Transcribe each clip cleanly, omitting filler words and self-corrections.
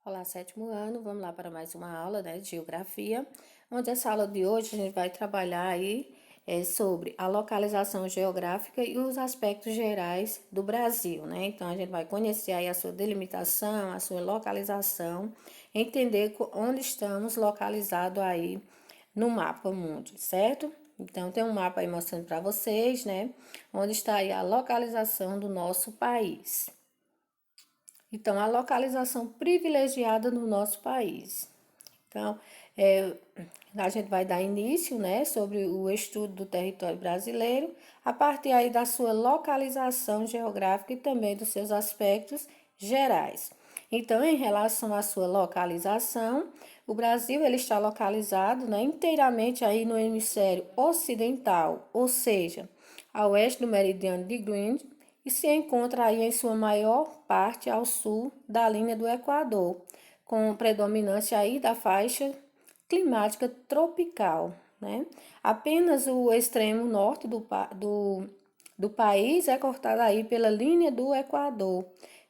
Olá, sétimo ano, vamos lá para mais uma aula, né, de geografia, onde essa aula de hoje a gente vai trabalhar aí sobre a localização geográfica e os aspectos gerais do Brasil, né? Então a gente vai conhecer aí a sua delimitação, a sua localização, entender onde estamos localizados aí no mapa mundi, certo? Então tem um mapa aí mostrando para vocês, né, onde está aí a localização do nosso país. Então, a localização privilegiada no nosso país. Então, a gente vai dar início, né, sobre o estudo do território brasileiro, a partir aí da sua localização geográfica e também dos seus aspectos gerais. Então, em relação à sua localização, o Brasil ele está localizado, né, inteiramente aí no hemisfério ocidental, ou seja, a oeste do meridiano de Greenwich, e se encontra aí em sua maior parte ao sul da linha do Equador, com predominância aí da faixa climática tropical, né? Apenas o extremo norte do país é cortado aí pela linha do Equador,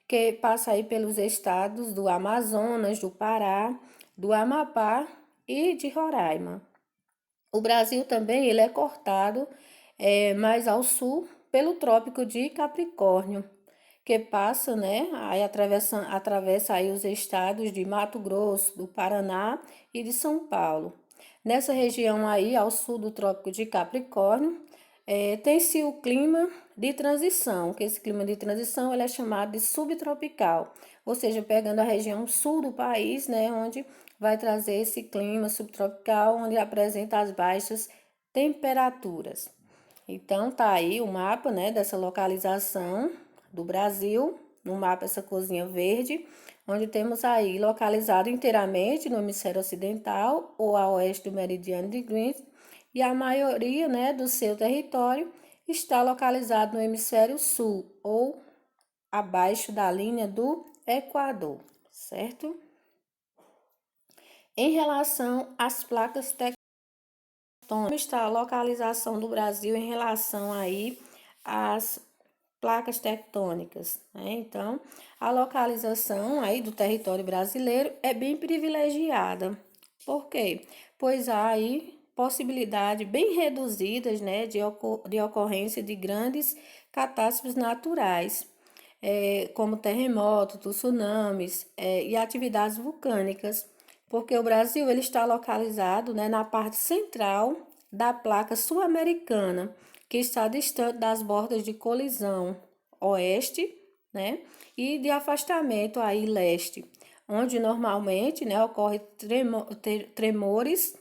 que passa aí pelos estados do Amazonas, do Pará, do Amapá e de Roraima. O Brasil também ele é cortado mais ao sul pelo Trópico de Capricórnio, que passa, né, aí atravessa aí os estados de Mato Grosso, do Paraná e de São Paulo. Nessa região aí, ao sul do Trópico de Capricórnio, tem-se o clima de transição, que esse clima de transição ele é chamado de subtropical, ou seja, pegando a região sul do país, né, onde vai trazer esse clima subtropical, onde apresenta as baixas temperaturas. Então, tá aí o mapa, né, dessa localização do Brasil, no mapa essa corzinha verde, onde temos aí localizado inteiramente no hemisfério ocidental ou a oeste do meridiano de Greenwich, e a maioria, né, do seu território está localizado no hemisfério sul ou abaixo da linha do Equador, certo? Em relação às placas tectônicas, como está a localização do Brasil em relação aí às placas tectônicas, né? Então, a localização aí do território brasileiro é bem privilegiada. Por quê? Pois há aí possibilidade bem reduzidas, né, de ocorrência de grandes catástrofes naturais, como terremotos, tsunamis, e atividades vulcânicas, porque o Brasil ele está localizado, né, na parte central da placa sul-americana, que está distante das bordas de colisão oeste, né, e de afastamento aí leste, onde normalmente, né, ocorre tremores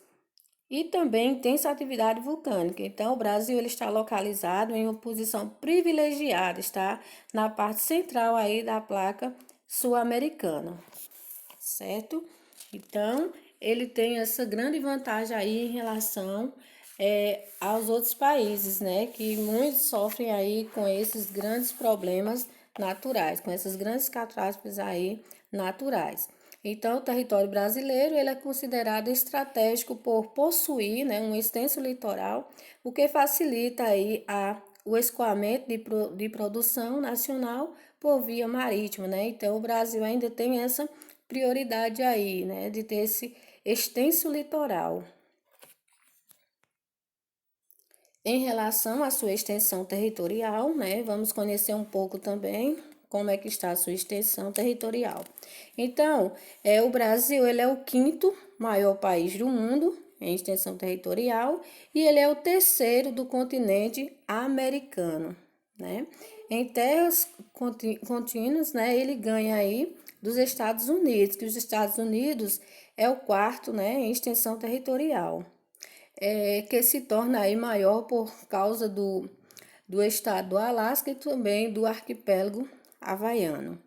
e também intensa atividade vulcânica. Então, o Brasil ele está localizado em uma posição privilegiada, está na parte central aí da placa sul-americana, certo? Então, ele tem essa grande vantagem aí em relação aos outros países, né? Que muitos sofrem aí com esses grandes problemas naturais, com essas grandes catástrofes aí naturais. Então, o território brasileiro ele é considerado estratégico por possuir, né, um extenso litoral, o que facilita aí o escoamento de produção nacional por via marítima, né? Então, o Brasil ainda tem essa prioridade aí, né, de ter esse extenso litoral. Em relação à sua extensão territorial, né, vamos conhecer um pouco também como é que está a sua extensão territorial. Então, o Brasil ele é o quinto maior país do mundo em extensão territorial e ele é o terceiro do continente americano, né? Em terras contínuas, né, ele ganha aí dos Estados Unidos, que os Estados Unidos é o quarto, né, em extensão territorial. Que se torna aí maior por causa do estado do Alasca e também do arquipélago havaiano.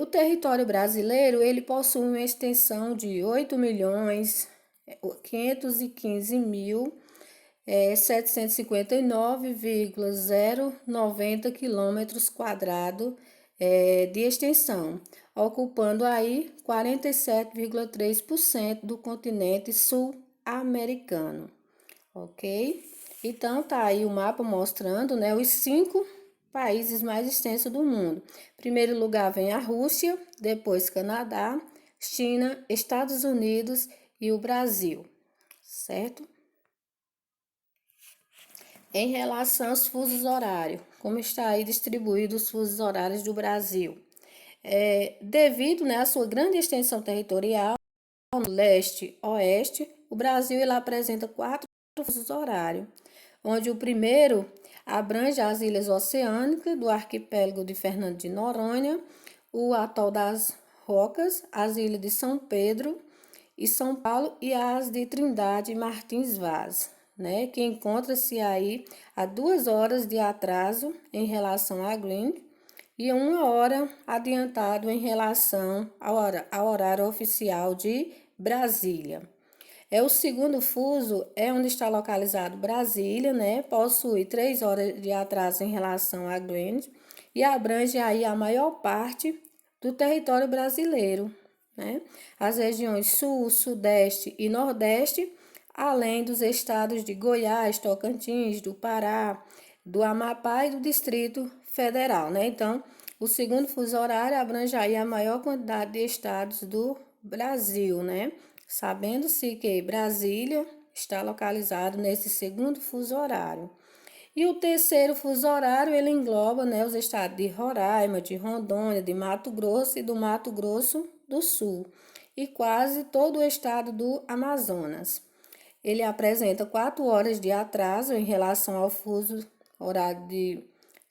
O território brasileiro ele possui uma extensão de 8.515.759,090 quilômetros quadrados de extensão, ocupando aí 47,3% do continente sul-americano, ok? Então tá aí o mapa mostrando, né, os 5 países mais extensos do mundo. Em primeiro lugar vem a Rússia, depois Canadá, China, Estados Unidos e o Brasil, certo? Em relação aos fusos horários, como está aí distribuído os fusos horários do Brasil? Devido, né, à sua grande extensão territorial, no leste-oeste, o Brasil ele apresenta 4 fusos horários, onde o primeiro abrange as ilhas oceânicas do arquipélago de Fernando de Noronha, o atol das Rocas, as ilhas de São Pedro e São Paulo e as de Trindade e Martins Vaz, né, que encontra-se aí a 2 horas de atraso em relação a Greenwich e 1 hora adiantado em relação ao horário oficial de Brasília. O segundo fuso é onde está localizado Brasília, né? Possui 3 horas de atraso em relação a Greenwich e abrange aí a maior parte do território brasileiro, né? As regiões Sul, Sudeste e Nordeste, além dos estados de Goiás, Tocantins, do Pará, do Amapá e do Distrito Federal, né? Então, o segundo fuso horário abrange aí a maior quantidade de estados do Brasil, né? Sabendo-se que Brasília está localizado nesse segundo fuso horário. E o terceiro fuso horário, ele engloba, né, os estados de Roraima, de Rondônia, de Mato Grosso e do Mato Grosso do Sul, e quase todo o estado do Amazonas. Ele apresenta 4 horas de atraso em relação ao fuso horário de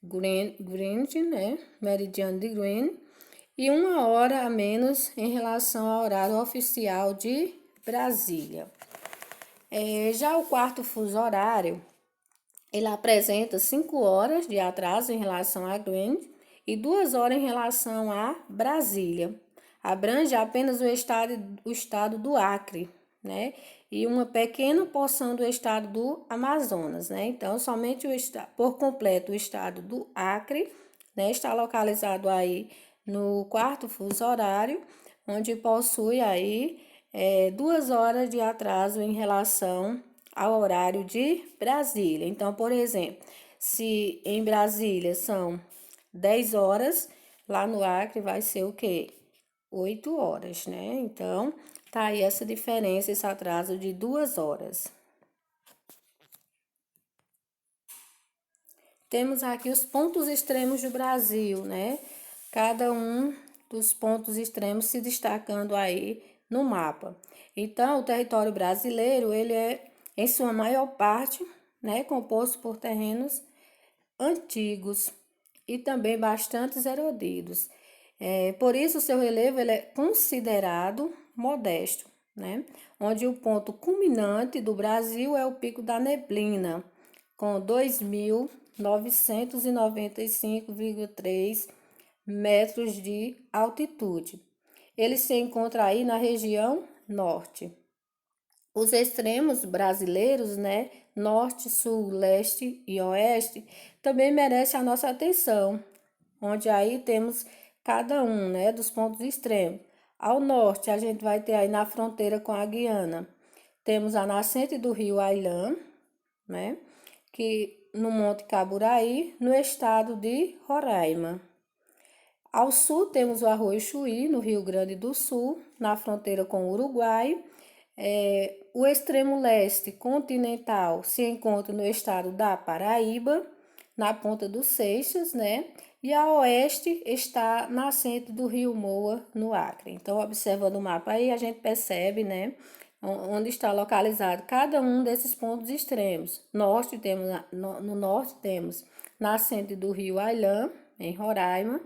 Greenwich, né, meridiano de Greenwich, e 1 hora a menos em relação ao horário oficial de Brasília. Já o quarto fuso horário, ele apresenta 5 horas de atraso em relação a Greenwich e 2 horas em relação a Brasília. Abrange apenas o estado do Acre, né? E uma pequena porção do estado do Amazonas, né? Então, somente por completo o estado do Acre, né, está localizado aí no quarto fuso horário, onde possui aí 2 horas de atraso em relação ao horário de Brasília. Então, por exemplo, se em Brasília são 10 horas, lá no Acre vai ser o quê? 8 horas, né? Então, tá aí essa diferença, esse atraso de 2 horas. Temos aqui os pontos extremos do Brasil, né? Cada um dos pontos extremos se destacando aí no mapa. Então, o território brasileiro, ele é, em sua maior parte, né, composto por terrenos antigos e também bastante erodidos. Por isso, o seu relevo ele é considerado modesto, né? Onde o ponto culminante do Brasil é o Pico da Neblina, com 2.995,3 metros de altitude. Ele se encontra aí na região norte. Os extremos brasileiros, né, norte, sul, leste e oeste, também merecem a nossa atenção, onde aí temos cada um, né, dos pontos extremos. Ao norte, a gente vai ter aí na fronteira com a Guiana, temos a nascente do rio Ailã, né, que no Monte Caburaí, no estado de Roraima. Ao sul, temos o Arroio Chuí, no Rio Grande do Sul, na fronteira com o Uruguai. O extremo leste continental se encontra no estado da Paraíba, na ponta dos Seixas, né? E a oeste está na nascente do rio Moa, no Acre. Então, observando o mapa aí, a gente percebe, né, onde está localizado cada um desses pontos extremos. No norte temos nascente do rio Ailã, em Roraima.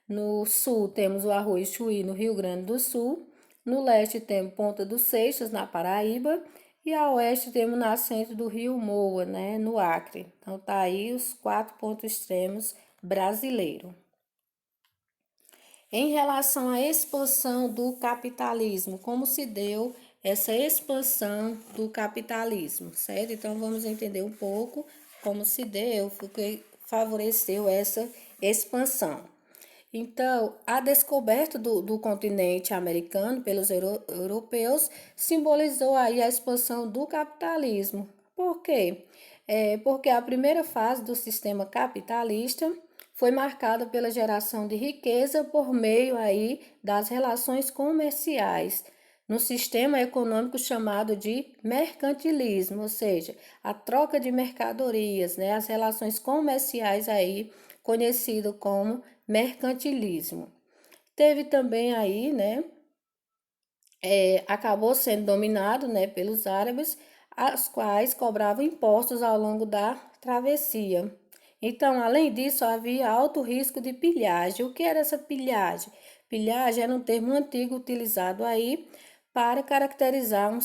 No sul temos o Arroio Chuí, no Rio Grande do Sul. No leste temos Ponta dos Seixas, na Paraíba. E a oeste temos nascente do rio Moa, né, no Acre. Então, tá aí os 4 pontos extremos brasileiros. Em relação à expansão do capitalismo, como se deu essa expansão do capitalismo, certo? Então, vamos entender um pouco como se deu, o que favoreceu essa expansão. Então, a descoberta do continente americano pelos europeus simbolizou aí a expansão do capitalismo. Por quê? Porque a primeira fase do sistema capitalista foi marcada pela geração de riqueza por meio aí das relações comerciais, no sistema econômico chamado de mercantilismo, ou seja, a troca de mercadorias, né, as relações comerciais aí, conhecido como mercantilismo. Teve também aí, né, acabou sendo dominado, né, pelos árabes, as quais cobravam impostos ao longo da travessia. Então, além disso, havia alto risco de pilhagem. O que era essa pilhagem? Pilhagem era um termo antigo utilizado aí para caracterizar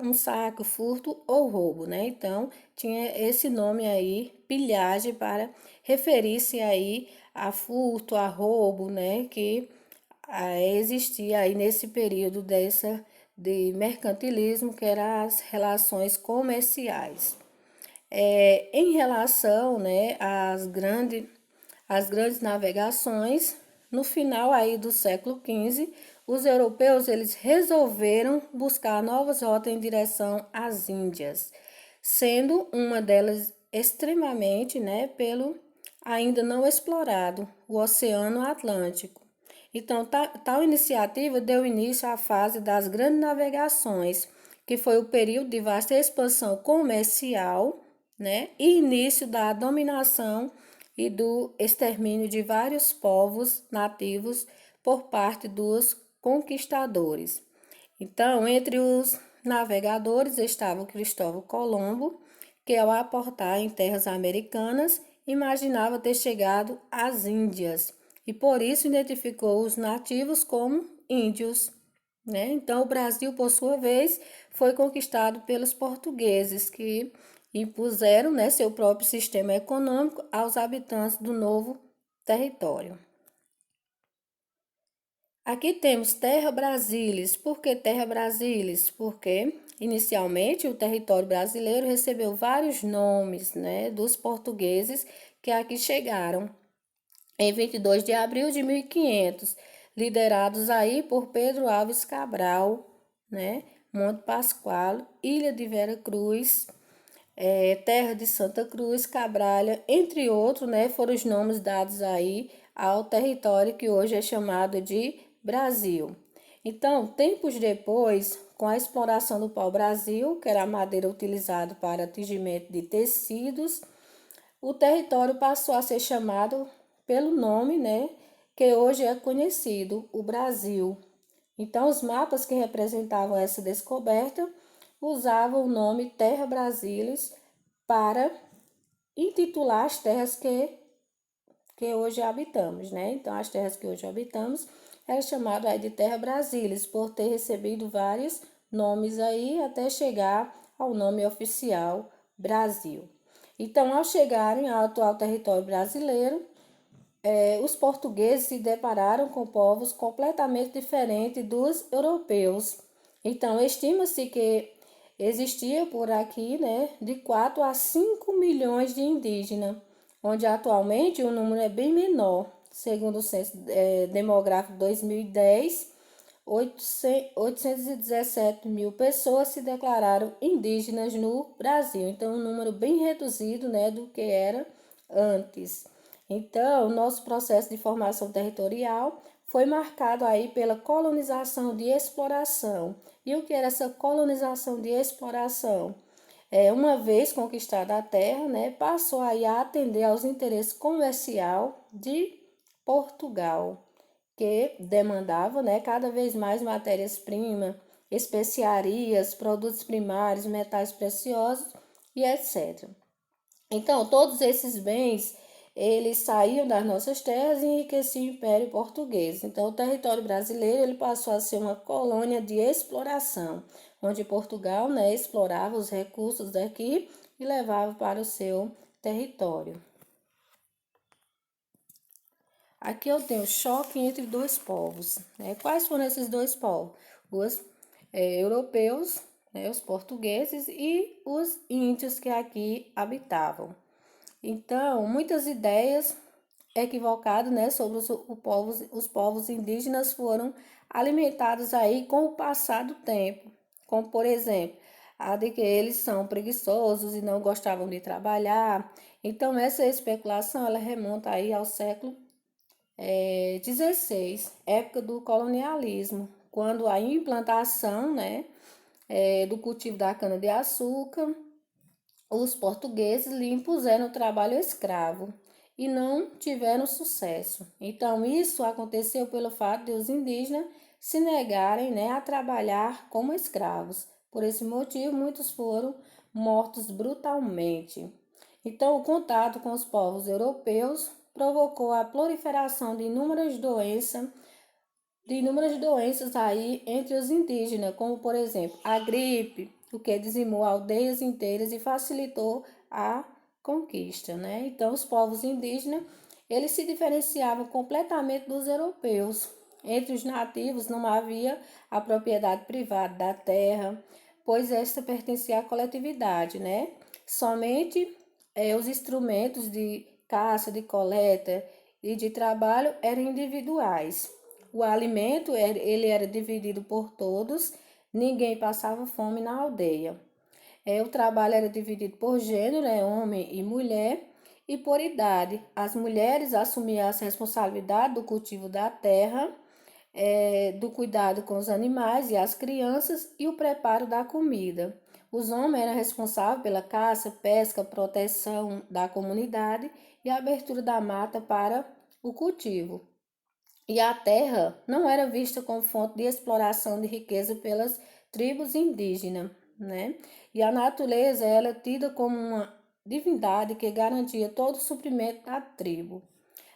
um saco, furto ou roubo, né? Então, tinha esse nome aí, pilhagem, para referir-se aí a furto, a roubo, né? Que existia aí nesse período de mercantilismo, que eram as relações comerciais. Em relação, né, às grandes navegações, no final aí do século XV, os europeus eles resolveram buscar novas rotas em direção às Índias, sendo uma delas extremamente, né, pelo ainda não explorado, o Oceano Atlântico. Então, tal iniciativa deu início à fase das grandes navegações, que foi o período de vasta expansão comercial, né, e início da dominação e do extermínio de vários povos nativos por parte dos conquistadores. Então, entre os navegadores estava o Cristóvão Colombo, que ao aportar em terras americanas, imaginava ter chegado às Índias e por isso identificou os nativos como índios, né? Então, o Brasil, por sua vez, foi conquistado pelos portugueses, que impuseram, né, seu próprio sistema econômico aos habitantes do novo território. Aqui temos Terra Brasilis. Por que Terra Brasilis? Porque inicialmente o território brasileiro recebeu vários nomes, né, dos portugueses que aqui chegaram em 22 de abril de 1500, liderados aí por Pedro Alves Cabral, né, Monte Pascoal, Ilha de Vera Cruz, Terra de Santa Cruz, Cabralha, entre outros, né, foram os nomes dados aí ao território que hoje é chamado de Brasil. Então, tempos depois, com a exploração do pau-brasil, que era a madeira utilizada para tingimento de tecidos, o território passou a ser chamado pelo nome, né, que hoje é conhecido, o Brasil. Então, os mapas que representavam essa descoberta usavam o nome Terra Brasilis para intitular as terras que hoje habitamos, né? Então, as terras que hoje habitamos é chamado aí de Terra Brasilis, por ter recebido vários nomes aí até chegar ao nome oficial Brasil. Então, ao chegarem ao atual território brasileiro, os portugueses se depararam com povos completamente diferentes dos europeus. Então, estima-se que existia por aqui, né, de 4 a 5 milhões de indígenas, onde atualmente o número é bem menor. Segundo o Censo Demográfico 2010, 817 mil pessoas se declararam indígenas no Brasil. Então, um número bem reduzido, né, do que era antes. Então, nosso processo de formação territorial foi marcado aí pela colonização de exploração. E o que era essa colonização de exploração? Uma vez conquistada a terra, né, passou aí a atender aos interesses comercial de Portugal, que demandava, né, cada vez mais matérias-primas, especiarias, produtos primários, metais preciosos e etc. Então, todos esses bens, eles saíam das nossas terras e enriqueciam o Império Português. Então, o território brasileiro ele passou a ser uma colônia de exploração, onde Portugal, né, explorava os recursos daqui e levava para o seu território. Aqui eu tenho choque entre dois povos, né? Quais foram esses dois povos? Os europeus, né, os portugueses e os índios que aqui habitavam. Então, muitas ideias equivocadas, né, sobre os povos indígenas foram alimentadas aí com o passar do tempo. Como, por exemplo, a de que eles são preguiçosos e não gostavam de trabalhar. Então, essa especulação, ela remonta aí ao século 16, época do colonialismo, quando a implantação, né, do cultivo da cana-de-açúcar, os portugueses lhe impuseram o trabalho escravo e não tiveram sucesso. Então, isso aconteceu pelo fato de os indígenas se negarem, né, a trabalhar como escravos. Por esse motivo, muitos foram mortos brutalmente. Então, o contato com os povos europeus provocou a proliferação de inúmeras doenças aí entre os indígenas, como por exemplo a gripe, o que dizimou aldeias inteiras e facilitou a conquista, né? Então os povos indígenas, eles se diferenciavam completamente dos europeus. Entre os nativos não havia a propriedade privada da terra, pois esta pertencia à coletividade, né? Somente os instrumentos de caça, de coleta e de trabalho eram individuais. O alimento ele era dividido por todos, ninguém passava fome na aldeia. O trabalho era dividido por gênero, homem e mulher, e por idade. As mulheres assumiam as responsabilidades do cultivo da terra, do cuidado com os animais e as crianças e o preparo da comida. Os homens eram responsáveis pela caça, pesca, proteção da comunidade e a abertura da mata para o cultivo. E a terra não era vista como fonte de exploração de riqueza pelas tribos indígenas, né? E a natureza ela é tida como uma divindade que garantia todo o suprimento da tribo.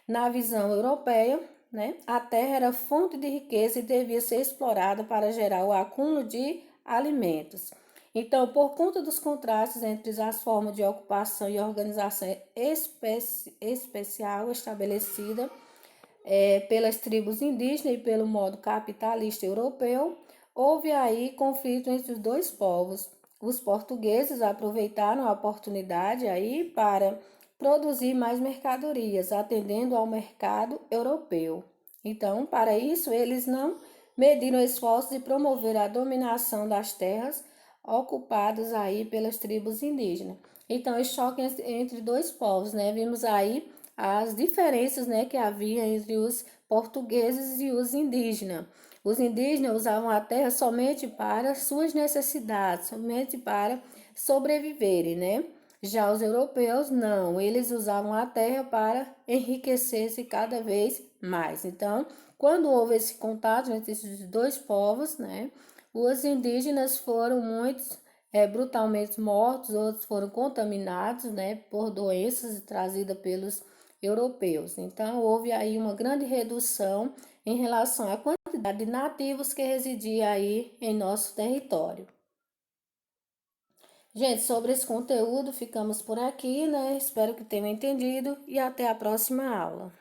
Na visão europeia, né, a terra era fonte de riqueza e devia ser explorada para gerar o acúmulo de alimentos. Então, por conta dos contrastes entre as formas de ocupação e organização especial estabelecida, pelas tribos indígenas e pelo modo capitalista europeu, houve aí conflito entre os dois povos. Os portugueses aproveitaram a oportunidade aí para produzir mais mercadorias, atendendo ao mercado europeu. Então, para isso, eles não mediram esforços de promover a dominação das terras ocupadas aí pelas tribos indígenas. Então, esse choque entre dois povos, né? Vimos aí as diferenças, né, que havia entre os portugueses e os indígenas. Os indígenas usavam a terra somente para suas necessidades, somente para sobreviverem, né? Já os europeus não, eles usavam a terra para enriquecer-se cada vez mais. Então, quando houve esse contato entre esses dois povos, né, os indígenas foram muitos brutalmente mortos, outros foram contaminados, né, por doenças trazidas pelos europeus. Então, houve aí uma grande redução em relação à quantidade de nativos que residia aí em nosso território. Gente, sobre esse conteúdo, ficamos por aqui, né? Espero que tenham entendido e até a próxima aula.